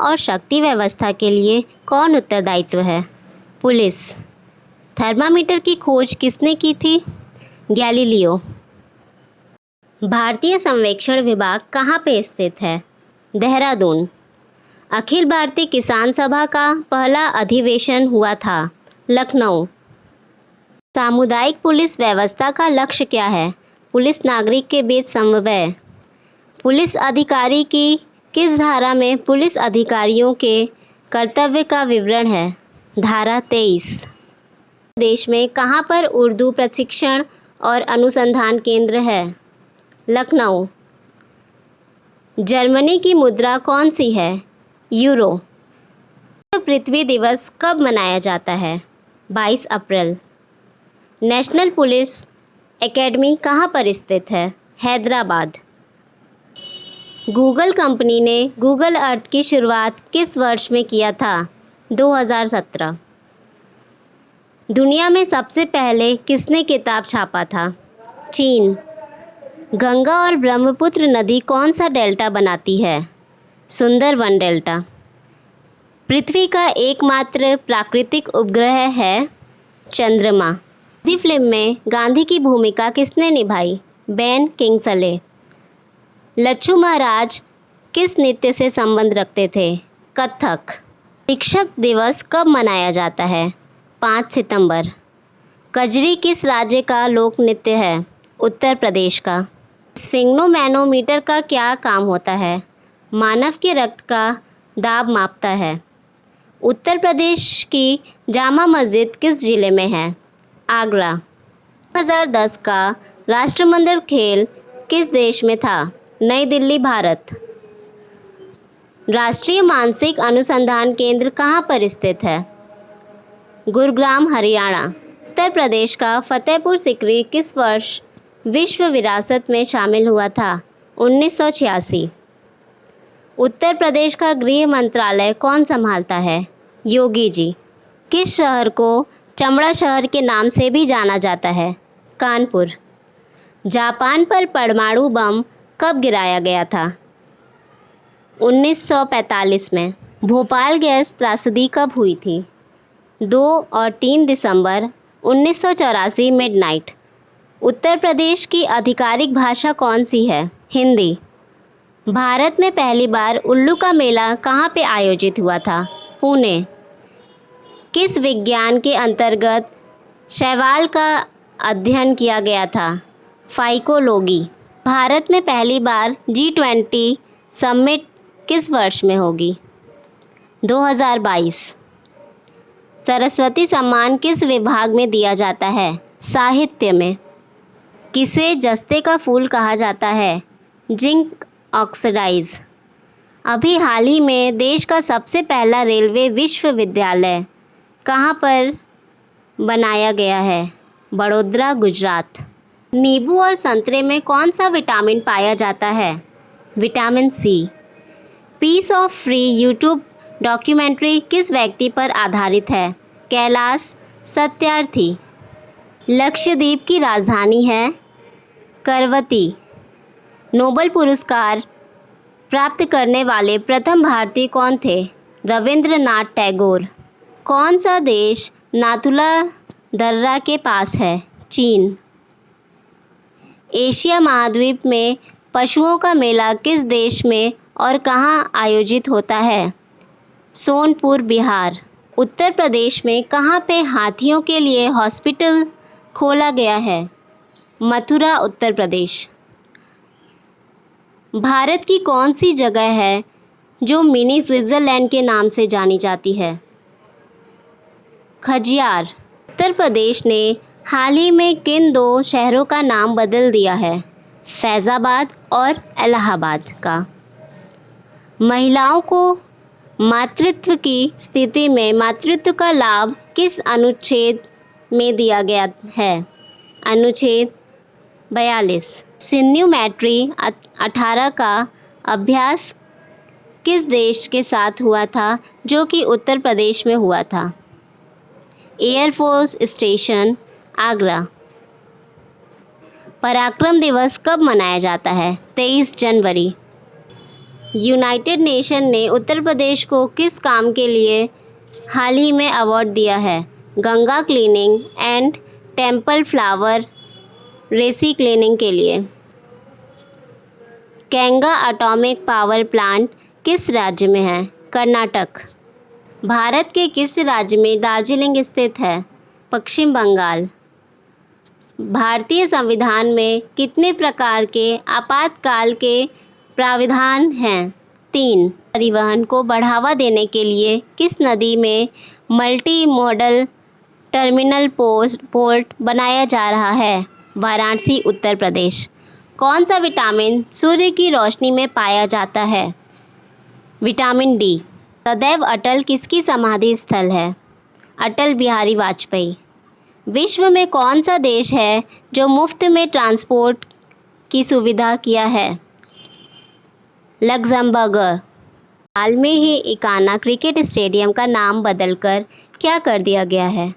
और शक्ति व्यवस्था के लिए कौन उत्तरदायित्व है? पुलिस। थर्मामीटर की खोज किसने की थी? गैलीलियो। भारतीय सर्वेक्षण विभाग कहाँ पे स्थित है? देहरादून। अखिल भारतीय किसान सभा का पहला अधिवेशन हुआ था? लखनऊ। सामुदायिक पुलिस व्यवस्था का लक्ष्य क्या है? पुलिस नागरिक के बीच समन्वय। पुलिस अधिकारी की किस धारा में पुलिस अधिकारियों के कर्तव्य का विवरण है? धारा 23। देश में कहाँ पर उर्दू प्रशिक्षण और अनुसंधान केंद्र है? लखनऊ। जर्मनी की मुद्रा कौन सी है? यूरो। पृथ्वी दिवस कब मनाया जाता है? 22 अप्रैल। नेशनल पुलिस एकेडमी कहाँ पर स्थित है? हैदराबाद। गूगल कंपनी ने गूगल अर्थ की शुरुआत किस वर्ष में किया था? 2017। दुनिया में सबसे पहले किसने किताब छापा था? चीन। गंगा और ब्रह्मपुत्र नदी कौन सा डेल्टा बनाती है? सुंदरवन डेल्टा। पृथ्वी का एकमात्र प्राकृतिक उपग्रह है चंद्रमा। गांधी फिल्म में गांधी की भूमिका किसने निभाई? Ben Kingsley. लच्छू महाराज किस नृत्य से संबंध रखते थे? कथक। शिक्षक दिवस कब मनाया जाता है? 5 सितंबर। कजरी किस राज्य का लोक नृत्य है? उत्तर प्रदेश का। स्फिग्नोमैनोमीटर का क्या काम होता है? मानव के रक्त का दाब मापता है। उत्तर प्रदेश की जामा मस्जिद किस जिले में है? आगरा। 2010 का राष्ट्रमंडल खेल किस देश में था? नई दिल्ली, भारत। राष्ट्रीय मानसिक अनुसंधान केंद्र कहाँ पर स्थित है? गुरुग्राम, हरियाणा। उत्तर प्रदेश का फतेहपुर सीकरी किस वर्ष विश्व विरासत में शामिल हुआ था? 1986। उत्तर प्रदेश का गृह मंत्रालय कौन संभालता है? योगी जी। किस शहर को चमड़ा शहर के नाम से भी जाना जाता है? कानपुर। जापान पर परमाणु बम कब गिराया गया था? 1945 में। भोपाल गैस त्रासदी कब हुई थी? 2 और 3 दिसंबर 1984 मिडनाइट। उत्तर प्रदेश की आधिकारिक भाषा कौन सी है? हिंदी। भारत में पहली बार उल्लू का मेला कहाँ पे आयोजित हुआ था? पुणे। किस विज्ञान के अंतर्गत शैवाल का अध्ययन किया गया था? फाइकोलॉजी। भारत में पहली बार G20 समिट किस वर्ष में होगी? 2022। सरस्वती सम्मान किस विभाग में दिया जाता है? साहित्य में। किसे जस्ते का फूल कहा जाता है? Zinc oxide. अभी हाल ही में देश का सबसे पहला रेलवे विश्वविद्यालय कहाँ पर बनाया गया है? बड़ौदा, गुजरात। नींबू और संतरे में कौन सा विटामिन पाया जाता है? Vitamin C. Piece of free YouTube documentary किस व्यक्ति पर आधारित है? कैलाश सत्यार्थी। लक्षद्वीप की राजधानी है? करवती। नोबेल पुरस्कार प्राप्त करने वाले प्रथम भारतीय कौन थे? रविंद्रनाथ टैगोर। कौन सा देश नाथुला दर्रा के पास है? चीन। एशिया महाद्वीप में पशुओं का मेला किस देश में और कहाँ आयोजित होता है? सोनपुर, बिहार। उत्तर प्रदेश में कहाँ पे हाथियों के लिए हॉस्पिटल खोला गया है? मथुरा, उत्तर प्रदेश। भारत की कौन सी जगह है जो मिनी स्विट्ज़रलैंड के नाम से जानी जाती है? खजियार। उत्तर प्रदेश ने हाल ही में किन 2 शहरों का नाम बदल दिया है? फैज़ाबाद और इलाहाबाद का। महिलाओं को मातृत्व की स्थिति में मातृत्व का लाभ किस अनुच्छेद में दिया गया है? अनुच्छेद 42। सिन्यूमेट्री 18 का अभ्यास किस देश के साथ हुआ था जो कि उत्तर प्रदेश में हुआ था? Air force station, Agra. पराक्रम दिवस कब मनाया जाता है? 23 जनवरी। यूनाइटेड नेशन ने उत्तर प्रदेश को किस काम के लिए हाल ही में अवार्ड दिया है? Ganga cleaning and temple flower recycling के लिए। कैंगा एटॉमिक पावर प्लांट किस राज्य में है? कर्नाटक। भारत के किस राज्य में दार्जिलिंग स्थित है? पश्चिम बंगाल। भारतीय संविधान में कितने प्रकार के आपातकाल के प्रावधान हैं? 3। परिवहन को बढ़ावा देने के लिए किस नदी में मल्टी मॉडल टर्मिनल पोर्ट बनाया जा रहा है? वाराणसी, उत्तर प्रदेश। कौन सा विटामिन सूर्य की रोशनी में पाया जाता है? Vitamin D. सदैव अटल किसकी समाधि स्थल है? अटल बिहारी वाजपेयी। विश्व में कौन सा देश है जो मुफ्त में ट्रांसपोर्ट की सुविधा किया है? लग्जमबर्ग। हाल में ही इकाना क्रिकेट स्टेडियम का नाम बदलकर क्या कर दिया गया है?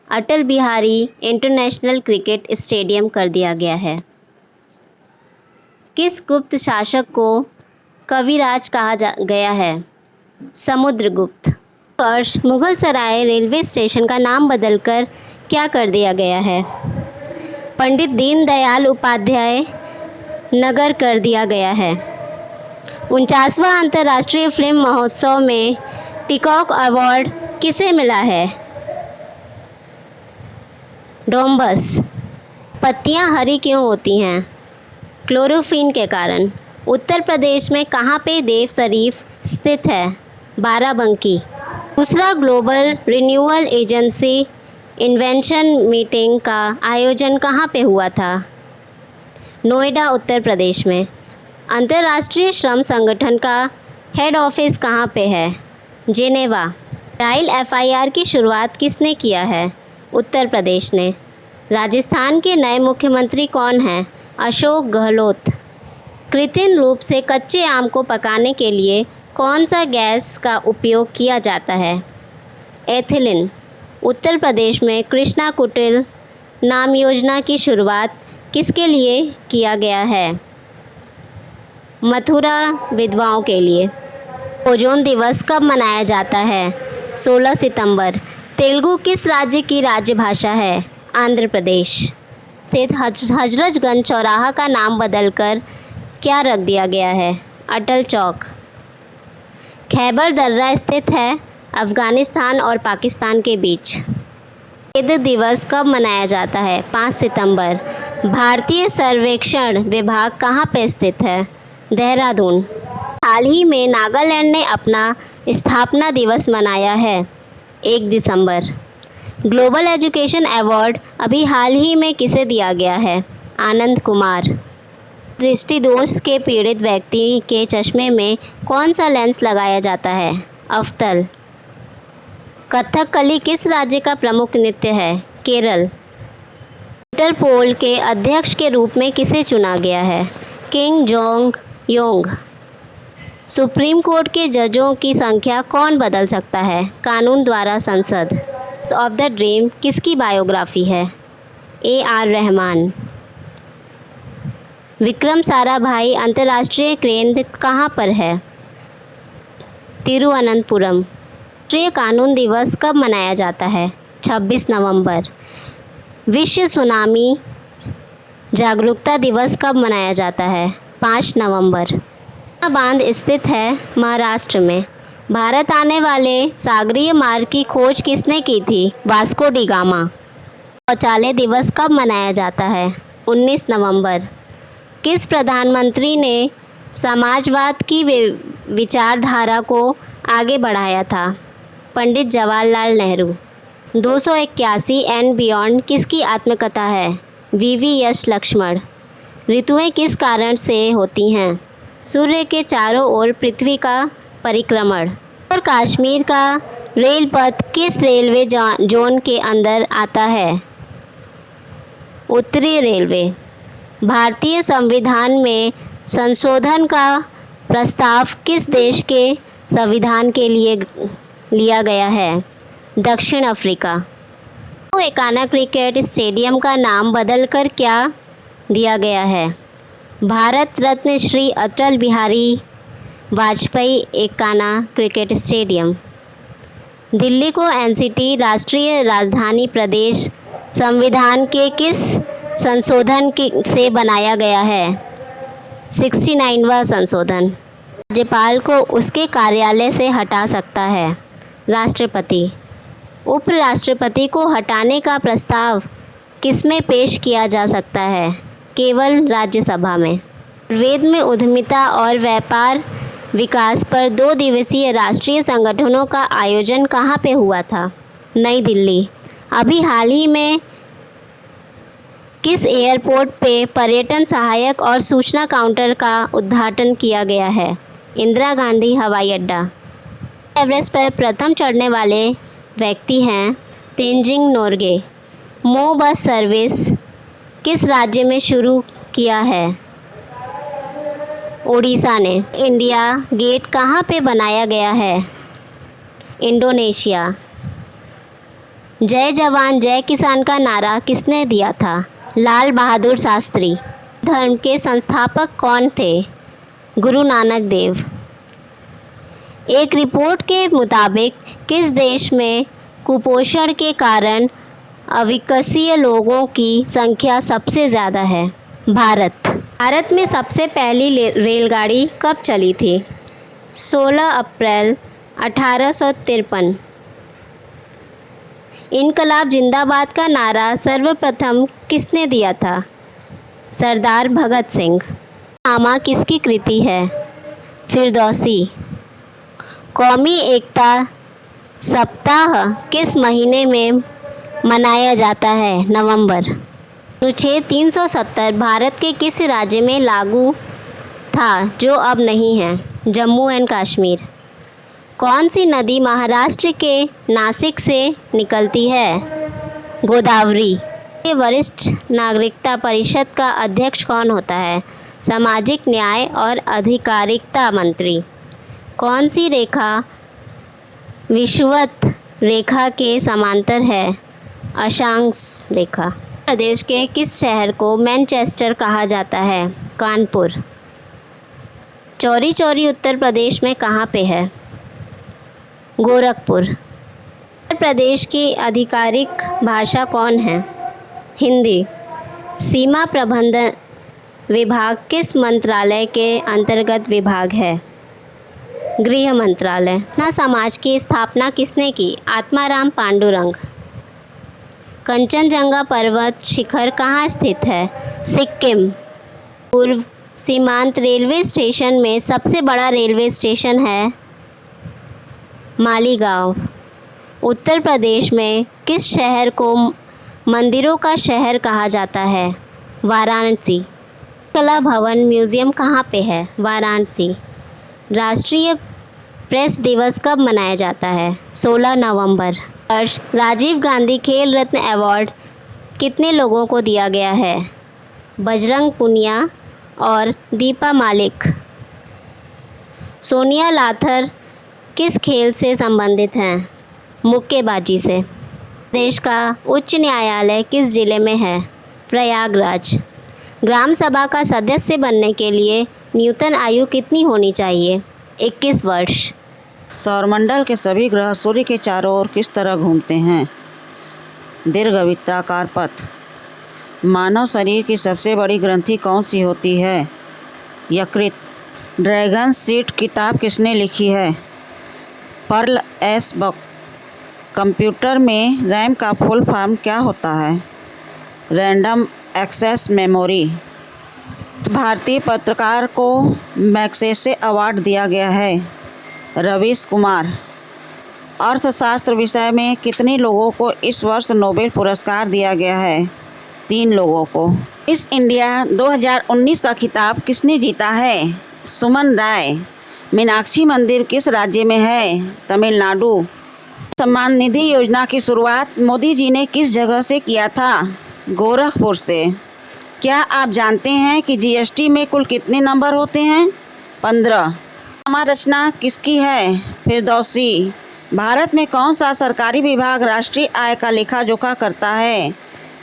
Atal Bihari international cricket stadium कर दिया गया है। किस गुप्त शासक को कविराज कहा गया है? समुद्रगुप्त। वर्ष मुगल सराय रेलवे स्टेशन का नाम बदलकर क्या कर दिया गया है? पंडित दीनदयाल उपाध्याय नगर कर दिया गया है। 49वां अंतर्राष्ट्रीय फिल्म महोत्सव में पीकॉक अवार्ड किसे मिला है? डोम्बस। पत्तियां हरी क्यों होती हैं? क्लोरोफिन के कारण। उत्तर प्रदेश में कहाँ पे देव शरीफ स्थित है? बाराबंकी। दूसरा global renewal agency invention meeting का आयोजन कहाँ पे हुआ था? नोएडा, उत्तर प्रदेश में। अंतर्राष्ट्रीय श्रम संगठन का हेड ऑफिस कहाँ पे है? जेनेवा। डायल एफआईआर की शुरुआत किसने किया है? उत्तर प्रदेश ने। राजस्थान के नए मुख्यमंत्री कौन हैं? अशोक गहलोत। कृत्रिम रूप से कच्चे आम को पकाने के लिए कौन सा गैस का उपयोग किया जाता है? एथिलीन। उत्तर प्रदेश में कृष्णा कुटिल नाम योजना की शुरुआत किसके लिए किया गया है? मथुरा विधवाओं के लिए। ओजोन दिवस कब मनाया जाता है? 16 सितंबर। तेलुगु किस राज्य की राज्य भाषा है? आंध्र प्रदेश। स्थित हजरतगंज चौराहा का नाम बदलकर क्या रख दिया गया है? अटल चौक। खैबर दर्रा स्थित है अफ़गानिस्तान और पाकिस्तान के बीच। ईद दिवस कब मनाया जाता है? 5 सितंबर। भारतीय सर्वेक्षण विभाग कहाँ पे स्थित है? देहरादून। हाल ही में नागालैंड ने अपना स्थापना दिवस मनाया है 1 दिसंबर। ग्लोबल एजुकेशन अवार्ड अभी हाल ही में किसे दिया गया है? आनंद कुमार। दृष्टि दोष के पीड़ित व्यक्ति के चश्मे में कौन सा लेंस लगाया जाता है? अफ्तल। कथकली किस राज्य का प्रमुख नृत्य है? केरल। इंटरपोल के अध्यक्ष के रूप में किसे चुना गया है? King Jong Yong. Supreme court के जजों की संख्या कौन बदल सकता है? कानून द्वारा संसद। ऑफ द ड्रीम किसकी बायोग्राफी है? AR रहमान। विक्रम साराभाई अंतर्राष्ट्रीय केंद्र कहाँ पर है? तिरुवनंतपुरम। राष्ट्रीय कानून दिवस कब मनाया जाता है? 26 नवंबर। विश्व सुनामी जागरूकता दिवस कब मनाया जाता है? 5 नवंबर। बांध स्थित है महाराष्ट्र में। भारत आने वाले सागरीय मार्ग की खोज किसने की थी? Vasco D gamma. शौचालय दिवस कब मनाया जाता है? 19 नवंबर। किस प्रधानमंत्री ने समाजवाद की विचारधारा को आगे बढ़ाया था? पंडित जवाहरलाल नेहरू। 281 एंड बियॉन्ड किसकी आत्मकथा है? VV यश लक्ष्मण। ऋतुएं किस कारण से होती हैं? सूर्य के चारों ओर पृथ्वी का परिक्रमण। और कश्मीर का रेल पथ किस रेलवे जोन के अंदर आता है? उत्तरी रेलवे। भारतीय संविधान में संशोधन का प्रस्ताव किस देश के संविधान के लिए लिया गया है? दक्षिण अफ्रीका। एकाना क्रिकेट स्टेडियम का नाम बदलकर क्या दिया गया है? Bharat Ratna Shri Atal Bihari Vajpayee Ekana cricket stadium. दिल्ली को एनसीटी राष्ट्रीय राजधानी प्रदेश संविधान के किस संशोधन से बनाया गया है? 69वां संशोधन। राज्यपाल को उसके कार्यालय से हटा सकता है राष्ट्रपति। उपराष्ट्रपति को हटाने का प्रस्ताव किसमें पेश किया जा सकता है? केवल राज्यसभा में। वेद में उद्यमिता और व्यापार विकास पर 2 दिवसीय राष्ट्रीय संगठनों का आयोजन कहाँ पे हुआ था? नई दिल्ली। अभी हाल ही में किस एयरपोर्ट पे पर्यटन सहायक और सूचना काउंटर का उद्घाटन किया गया है? इंदिरा गांधी हवाई अड्डा। एवरेस्ट पर प्रथम चढ़ने वाले व्यक्ति हैं तेंजिंग नोर्गे। मो बस सर्विस किस राज्य में शुरू किया है? ओडिशा ने। इंडिया गेट कहाँ पे बनाया गया है? इंडोनेशिया। जय जवान जय किसान का नारा किसने दिया था? लाल बहादुर शास्त्री। धर्म के संस्थापक कौन थे? गुरु नानक देव। एक रिपोर्ट के मुताबिक किस देश में कुपोषण के कारण अविकसीय लोगों की संख्या सबसे ज़्यादा है? भारत। भारत में सबसे पहली रेलगाड़ी कब चली थी? 16 अप्रैल 1853। इनकलाब जिंदाबाद का नारा सर्वप्रथम किसने दिया था? सरदार भगत सिंह। नामा किसकी कृति है? फिरदौसी। कौमी एकता सप्ताह किस महीने में मनाया जाता है? नवंबर। अनुच्छेद 370 भारत के किस राज्य में लागू था जो अब नहीं है? जम्मू एंड कश्मीर। कौन सी नदी महाराष्ट्र के नासिक से निकलती है? गोदावरी। वरिष्ठ नागरिकता परिषद का अध्यक्ष कौन होता है? सामाजिक न्याय और अधिकारिता मंत्री। कौन सी रेखा विषुवत रेखा के समांतर है? अक्षांश रेखा। प्रदेश के किस शहर को मैनचेस्टर कहा जाता है? कानपुर। चौरी चौरी उत्तर प्रदेश में कहाँ पे है? गोरखपुर। उत्तर प्रदेश की आधिकारिक भाषा कौन है? हिंदी। सीमा प्रबंधन विभाग किस मंत्रालय के अंतर्गत विभाग है? गृह मंत्रालय। अपना समाज की स्थापना किसने की? आत्माराम पांडुरंग। कंचनजंगा पर्वत शिखर कहाँ स्थित है? सिक्किम। पूर्व सीमांत रेलवे स्टेशन में सबसे बड़ा रेलवे स्टेशन है? मालीगांव। उत्तर प्रदेश में किस शहर को मंदिरों का शहर कहा जाता है? वाराणसी। कला भवन म्यूज़ियम कहाँ पे है? वाराणसी। राष्ट्रीय प्रेस दिवस कब मनाया जाता है? 16 नवंबर। राजीव गांधी खेल रत्न अवार्ड कितने लोगों को दिया गया है? बजरंग पुनिया और दीपा मालिक। सोनिया लाथर किस खेल से संबंधित हैं? मुक्केबाजी से। देश का उच्च न्यायालय किस जिले में है? प्रयागराज। ग्राम सभा का सदस्य बनने के लिए न्यूनतम आयु कितनी होनी चाहिए? 21 वर्ष। सौरमंडल के सभी ग्रह सूर्य के चारों ओर किस तरह घूमते हैं? दीर्घवृत्ताकार पथ। मानव शरीर की सबसे बड़ी ग्रंथि कौन सी होती है? यकृत। ड्रैगन सीट किताब किसने लिखी है? Pearl S Buck. कंप्यूटर में रैम का फुल फॉर्म क्या होता है? Random access memory. भारतीय पत्रकार को मैग्सेसे अवार्ड दिया गया है? रवीश कुमार। अर्थशास्त्र विषय में कितने लोगों को इस वर्ष नोबेल पुरस्कार दिया गया है? 3 लोगों को। मिस इंडिया 2019 का खिताब किसने जीता है? सुमन राय। मीनाक्षी मंदिर किस राज्य में है? तमिलनाडु। सम्मान निधि योजना की शुरुआत मोदी जी ने किस जगह से किया था? गोरखपुर से। क्या आप जानते हैं कि जीएसटी में कुल कितने नंबर होते हैं? 15। नामा रचना किसकी है? फिरदौसी। भारत में कौन सा सरकारी विभाग राष्ट्रीय आय का लेखा जोखा करता है?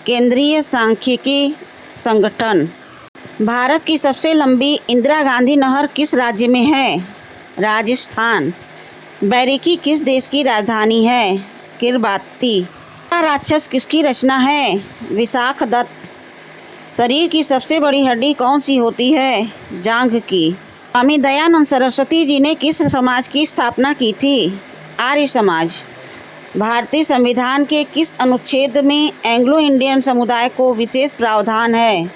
केंद्रीय सांख्यिकी संगठन। भारत की सबसे लंबी इंदिरा गांधी नहर किस राज्य में है? राजस्थान। बैरिकी किस देश की राजधानी है? किरबाती। राक्षस किसकी रचना है? विशाखदत्त। शरीर की सबसे बड़ी हड्डी कौन सी होती है? जांघ की। स्वामी दयानंद सरस्वती जी ने किस समाज की स्थापना की थी? आर्य समाज। भारतीय संविधान के किस अनुच्छेद में एंग्लो इंडियन समुदाय को विशेष प्रावधान है?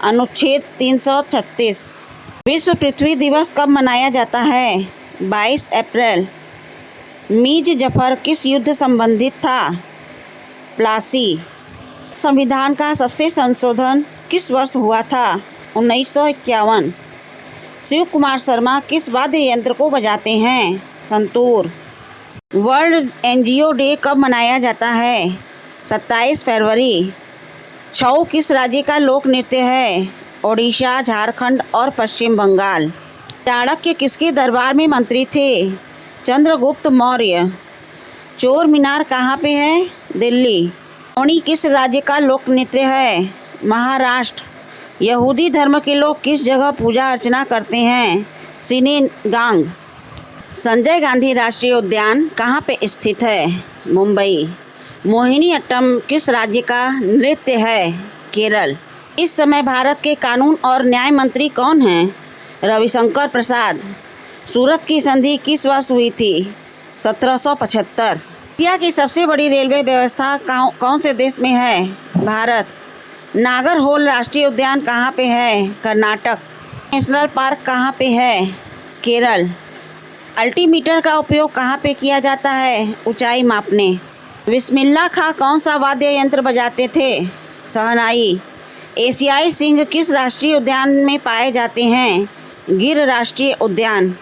अनुच्छेद 336। विश्व पृथ्वी दिवस कब मनाया जाता है? 22 अप्रैल। मीर जफर किस युद्ध संबंधित था? प्लासी। संविधान का सबसे संशोधन किस वर्ष हुआ था? 1951। शिव कुमार शर्मा किस वाद्य यंत्र को बजाते हैं? संतूर। वर्ल्ड एनजीओ डे कब मनाया जाता है? 27 फरवरी। छऊ किस राज्य का लोक नृत्य है? ओडिशा, झारखंड और पश्चिम बंगाल। चाणक्य किसके दरबार में मंत्री थे? चंद्रगुप्त मौर्य। चोर मीनार कहाँ पे है? दिल्ली। लोनी किस राज्य का लोक नृत्य है? महाराष्ट्र। यहूदी धर्म के लोग किस जगह पूजा अर्चना करते हैं? सिनेगांग। संजय गांधी राष्ट्रीय उद्यान कहाँ पे स्थित है? मुंबई। मोहिनीअट्टम किस राज्य का नृत्य है? केरल। इस समय भारत के कानून और न्याय मंत्री कौन हैं? रविशंकर प्रसाद। सूरत की संधि किस वर्ष हुई थी? 1775। एशिया की सबसे बड़ी रेलवे व्यवस्था कौन से देश में है? भारत। नागरहोल राष्ट्रीय उद्यान कहाँ पे है? कर्नाटक। नेशनल पार्क कहाँ पे है? केरल। अल्टीमीटर का उपयोग कहाँ पे किया जाता है? ऊंचाई मापने। बिस्मिल्लाह खां कौन सा वाद्य यंत्र बजाते थे? शहनाई। एशियाई सिंह किस राष्ट्रीय उद्यान में पाए जाते हैं? गिर राष्ट्रीय उद्यान।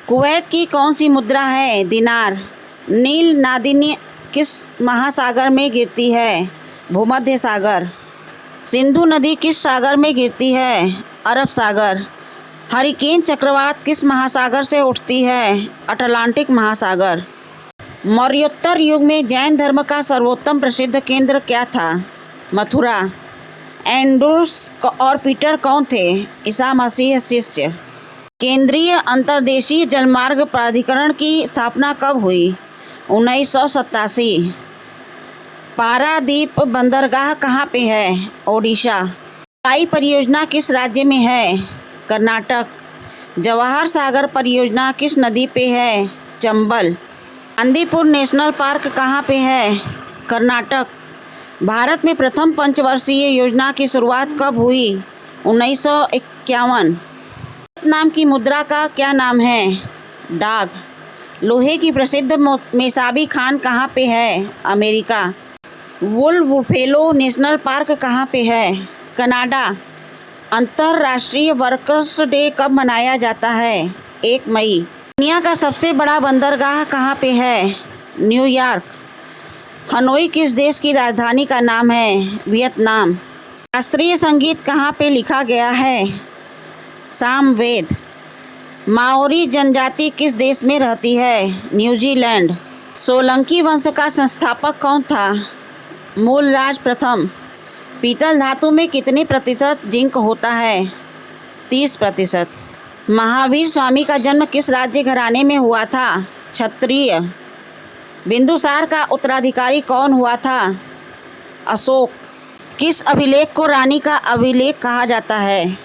कुवैत की कौन सी मुद्रा है? दिनार। नील नदी किस महासागर में गिरती है? भूमध्य सागर। सिंधु नदी किस सागर में गिरती है? अरब सागर। हरिकेन चक्रवात किस महासागर से उठती है? अटलांटिक महासागर। मौर्योत्तर युग में जैन धर्म का सर्वोत्तम प्रसिद्ध केंद्र क्या था? मथुरा। एंड्रूस और पीटर कौन थे? ईसा मसीह शिष्य। केंद्रीय अंतर्देशीय जलमार्ग प्राधिकरण की स्थापना कब हुई? 1987। पारादीप बंदरगाह कहाँ पे है? ओडिशा। काई परियोजना किस राज्य में है? कर्नाटक। जवाहर सागर परियोजना किस नदी पे है? चंबल। आंदीपुर नेशनल पार्क कहाँ पे है? कर्नाटक। भारत में प्रथम पंचवर्षीय योजना की शुरुआत कब हुई? 1951। नाम की मुद्रा का क्या नाम है? डाक। लोहे की प्रसिद्ध मेसाबी खान कहाँ पे है? अमेरिका। वुल बुफेलो नेशनल पार्क कहाँ पे है? कनाडा। अंतर्राष्ट्रीय वर्कर्स डे कब मनाया जाता है? 1 मई। दुनिया का सबसे बड़ा बंदरगाह कहाँ पे है? न्यूयॉर्क। हनोई किस देश की राजधानी का नाम है? वियतनाम। शास्त्रीय संगीत कहाँ पे लिखा गया है? सामवेद। माओरी जनजाति किस देश में रहती है? न्यूजीलैंड। सोलंकी वंश का संस्थापक कौन था? मूलराज प्रथम। पीतल धातु में कितने प्रतिशत जिंक होता है? 30%। महावीर स्वामी का जन्म किस राज्य घराने में हुआ था? क्षत्रिय। बिंदुसार का उत्तराधिकारी कौन हुआ था? अशोक। किस अभिलेख को रानी का अभिलेख कहा जाता है?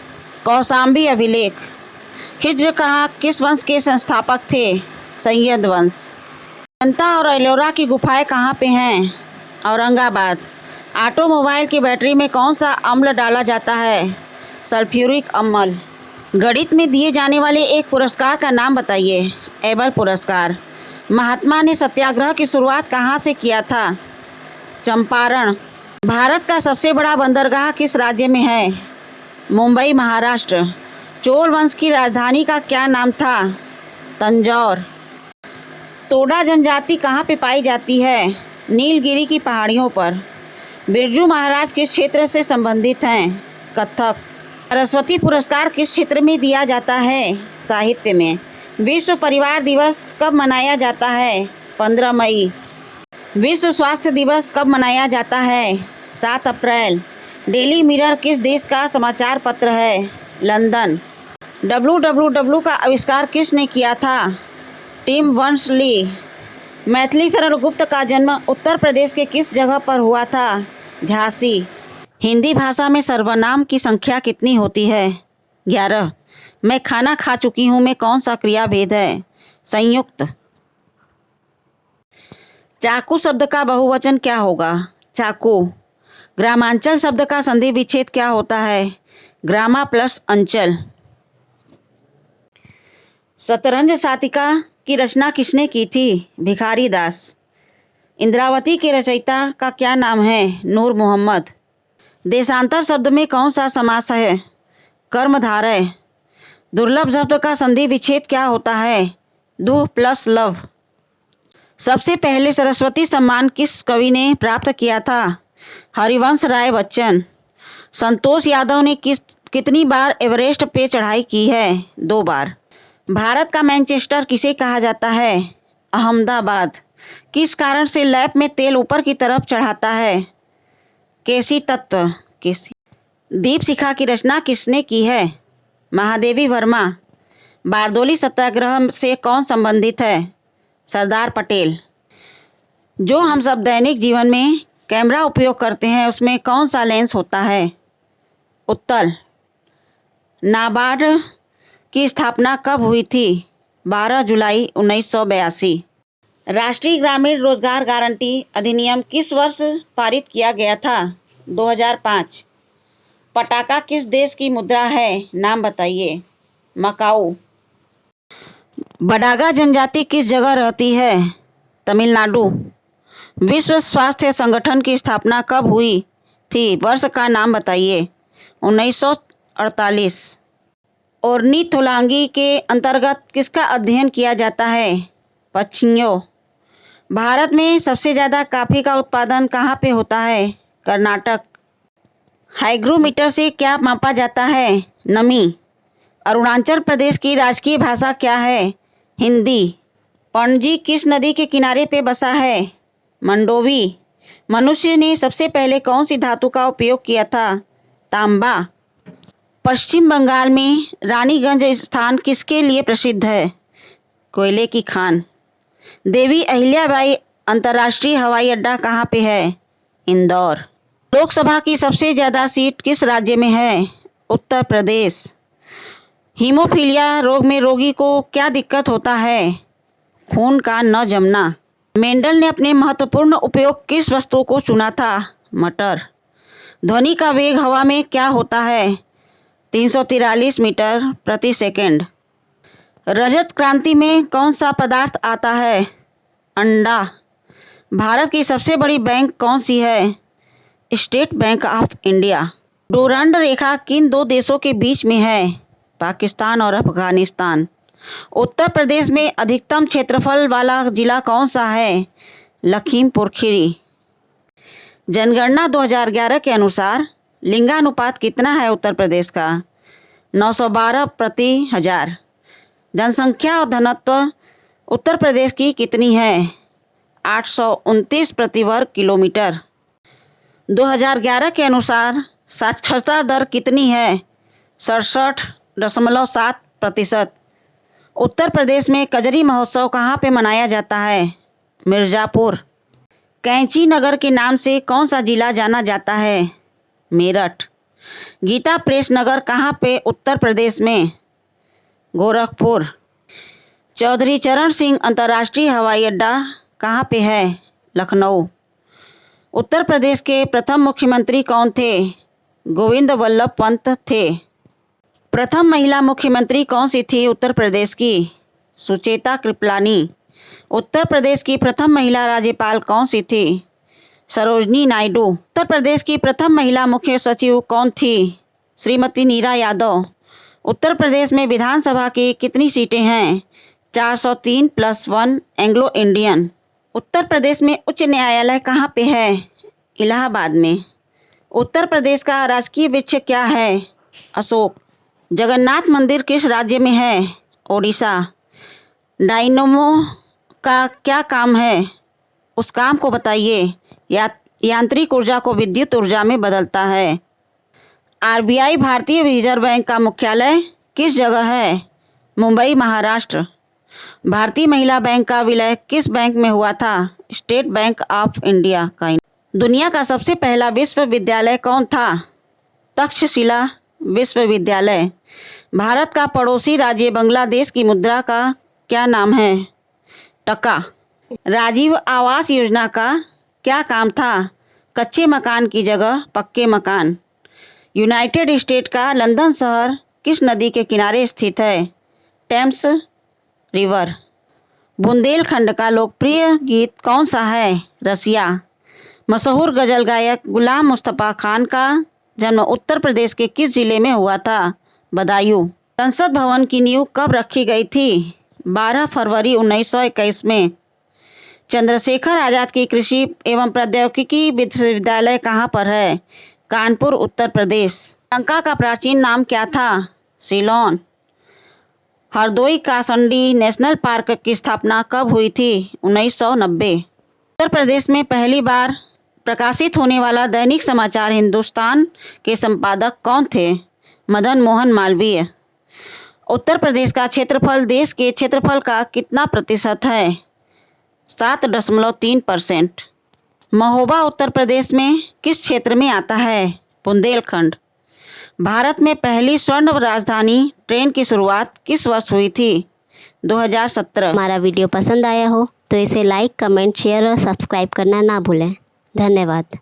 कौशाम्बी अभिलेख। खिज्र कहाँ किस वंश के संस्थापक थे? सैयद वंश। अजंता और एलोरा की गुफाएं कहाँ पे हैं? औरंगाबाद। ऑटोमोबाइल की बैटरी में कौन सा अम्ल डाला जाता है? सल्फ्यूरिक अम्ल। गणित में दिए जाने वाले एक पुरस्कार का नाम बताइए। एबल पुरस्कार। महात्मा ने सत्याग्रह की शुरुआत कहाँ से किया था? चंपारण। भारत का सबसे बड़ा बंदरगाह किस राज्य में है? मुंबई, महाराष्ट्र। चोल वंश की राजधानी का क्या नाम था? तंजौर। तोडा जनजाति कहाँ पे पाई जाती है? नीलगिरी की पहाड़ियों पर। बिरजू महाराज किस क्षेत्र से संबंधित हैं? कथक। सरस्वती पुरस्कार किस क्षेत्र में दिया जाता है? साहित्य में। विश्व परिवार दिवस कब मनाया जाता है? 15 मई। विश्व स्वास्थ्य दिवस कब मनाया जाता है? 7 अप्रैल। डेली मिरर किस देश का समाचार पत्र है? लंदन। WWW का आविष्कार किसने किया था? Tim Berners-Lee. मैथिली शरण गुप्त का जन्म उत्तर प्रदेश के किस जगह पर हुआ था? झांसी। हिंदी भाषा में सर्वनाम की संख्या कितनी होती है? 11। मैं खाना खा चुकी हूँ में कौन सा क्रिया भेद है? संयुक्त। चाकू शब्द का बहुवचन क्या होगा? चाकू। ग्रामांचल शब्द का संधि विच्छेद क्या होता है? ग्रामा प्लस अंचल। शतरंज सातिका की रचना किसने की थी? भिखारी दास। इंद्रावती के रचयिता का क्या नाम है? नूर मोहम्मद। देशांतर शब्द में कौन सा समास है? कर्मधारय। दुर्लभ शब्द का संधि विच्छेद क्या होता है? दुह प्लस लव। सबसे पहले सरस्वती सम्मान किस कवि ने प्राप्त किया था? हरिवंश राय बच्चन। संतोष यादव ने कितनी बार एवरेस्ट पे चढ़ाई की है? 2 बार। भारत का मैनचेस्टर किसे कहा जाता है? अहमदाबाद। किस कारण से लैप में तेल ऊपर की तरफ चढ़ाता है? केसी तत्व। केसी। दीपशिखा की रचना किसने की है? महादेवी वर्मा। बारदोली सत्याग्रह से कौन संबंधित है? सरदार पटेल। जो हम सब दैनिक जीवन में कैमरा उपयोग करते हैं उसमें कौन सा लेंस होता है? उत्तल। नाबार्ड की स्थापना कब हुई थी? 12 जुलाई 1982। राष्ट्रीय ग्रामीण रोजगार गारंटी अधिनियम किस वर्ष पारित किया गया था? 2005। पटाका किस देश की मुद्रा है? नाम बताइए। मकाऊ। बडागा जनजाति किस जगह रहती है? तमिलनाडु। विश्व स्वास्थ्य संगठन की स्थापना कब हुई थी? वर्ष का नाम बताइए। 1948। ओर्निथोलॉजी के अंतर्गत किसका अध्ययन किया जाता है? पक्षियों। भारत में सबसे ज़्यादा कॉफ़ी का उत्पादन कहाँ पे होता है? कर्नाटक। हाइग्रोमीटर से क्या मापा जाता है? नमी। अरुणाचल प्रदेश की राजकीय भाषा क्या है? हिंदी। पणजी किस नदी के किनारे पे बसा है? मंडोवी। मनुष्य ने सबसे पहले कौन सी धातु का उपयोग किया था? तांबा। पश्चिम बंगाल में रानीगंज स्थान किसके लिए प्रसिद्ध है? कोयले की खान। देवी अहिल्याबाई अंतर्राष्ट्रीय हवाई अड्डा कहाँ पे है? इंदौर। लोकसभा की सबसे ज़्यादा सीट किस राज्य में है? उत्तर प्रदेश। हीमोफीलिया रोग में रोगी को क्या दिक्कत होता है? खून का न जमना। मेंडल ने अपने महत्वपूर्ण उपयोग किस वस्तु को चुना था? मटर। ध्वनि का वेग हवा में क्या होता है? 343 मीटर प्रति सेकंड। रजत क्रांति में कौन सा पदार्थ आता है? अंडा। भारत की सबसे बड़ी बैंक कौन सी है? State Bank of India. Durand रेखा किन 2 देशों के बीच में है? पाकिस्तान और अफगानिस्तान। उत्तर प्रदेश में अधिकतम क्षेत्रफल वाला जिला कौन सा है? लखीमपुर खीरी। जनगणना 2011 के अनुसार लिंगानुपात कितना है उत्तर प्रदेश का? 912 प्रति 1000। जनसंख्या और घनत्व उत्तर प्रदेश की कितनी है? 829 प्रति वर्ग किलोमीटर। 2011 के अनुसार साक्षरता दर कितनी है? 67.7%। उत्तर प्रदेश में कजरी महोत्सव कहाँ पे मनाया जाता है? मिर्ज़ापुर। कैंची नगर के नाम से कौन सा जिला जाना जाता है? मेरठ। गीता प्रेस नगर कहाँ पे उत्तर प्रदेश में? गोरखपुर। चौधरी चरण सिंह अंतर्राष्ट्रीय हवाई अड्डा कहाँ पे है? लखनऊ। उत्तर प्रदेश के प्रथम मुख्यमंत्री कौन थे? गोविंद वल्लभ पंत थे। प्रथम महिला मुख्यमंत्री कौन सी थी उत्तर प्रदेश की? सुचेता कृपलानी। उत्तर प्रदेश की प्रथम महिला राज्यपाल कौन सी थी? सरोजनी नायडू। उत्तर प्रदेश की प्रथम महिला मुख्य सचिव कौन थी? श्रीमती नीरा यादव। उत्तर प्रदेश में विधानसभा की कितनी सीटें हैं? 403 + 1 एंग्लो इंडियन। उत्तर प्रदेश में उच्च न्यायालय कहाँ पे है? इलाहाबाद में। उत्तर प्रदेश का राजकीय वृक्ष क्या है? अशोक। जगन्नाथ मंदिर किस राज्य में है? ओडिशा। डायनमो का क्या काम है? उस काम को बताइए। यांत्रिक ऊर्जा को विद्युत ऊर्जा में बदलता है। आरबीआई भारतीय रिजर्व बैंक का मुख्यालय किस जगह है? मुंबई, महाराष्ट्र। भारतीय महिला बैंक का विलय किस बैंक में हुआ था? स्टेट बैंक ऑफ इंडिया का। दुनिया का सबसे पहला विश्वविद्यालय कौन था? तक्षशिला विश्वविद्यालय। भारत का पड़ोसी राज्य बांग्लादेश की मुद्रा का क्या नाम है? टका। राजीव आवास योजना का क्या काम था? कच्चे मकान की जगह पक्के मकान। यूनाइटेड स्टेट का लंदन शहर किस नदी के किनारे स्थित है? Thames river. बुंदेलखंड का लोकप्रिय गीत कौन सा है? रसिया। मशहूर गज़ल गायक गुलाम मुस्तफ़ा खान का जन्म उत्तर प्रदेश के किस जिले में हुआ था? बदायूं। संसद भवन की नींव कब रखी गई थी? 12 फरवरी 1921 में। चंद्रशेखर आज़ाद की कृषि एवं प्रौद्योगिकी विश्वविद्यालय कहाँ पर है? कानपुर, उत्तर प्रदेश। श्रीलंका का प्राचीन नाम क्या था? सीलोन। हरदोई कासंडी नेशनल पार्क की स्थापना कब हुई थी? 1990। उत्तर प्रदेश में पहली बार प्रकाशित होने वाला दैनिक समाचार हिंदुस्तान के संपादक कौन थे? मदन मोहन मालवीय। उत्तर प्रदेश का क्षेत्रफल देश के क्षेत्रफल का कितना प्रतिशत है? 7.3%। महोबा उत्तर प्रदेश में किस क्षेत्र में आता है? बुंदेलखंड। भारत में पहली स्वर्ण राजधानी ट्रेन की शुरुआत किस वर्ष हुई थी? 2017। हमारा वीडियो पसंद आया हो तो इसे लाइक, कमेंट, शेयर और सब्सक्राइब करना ना भूलें। धन्यवाद।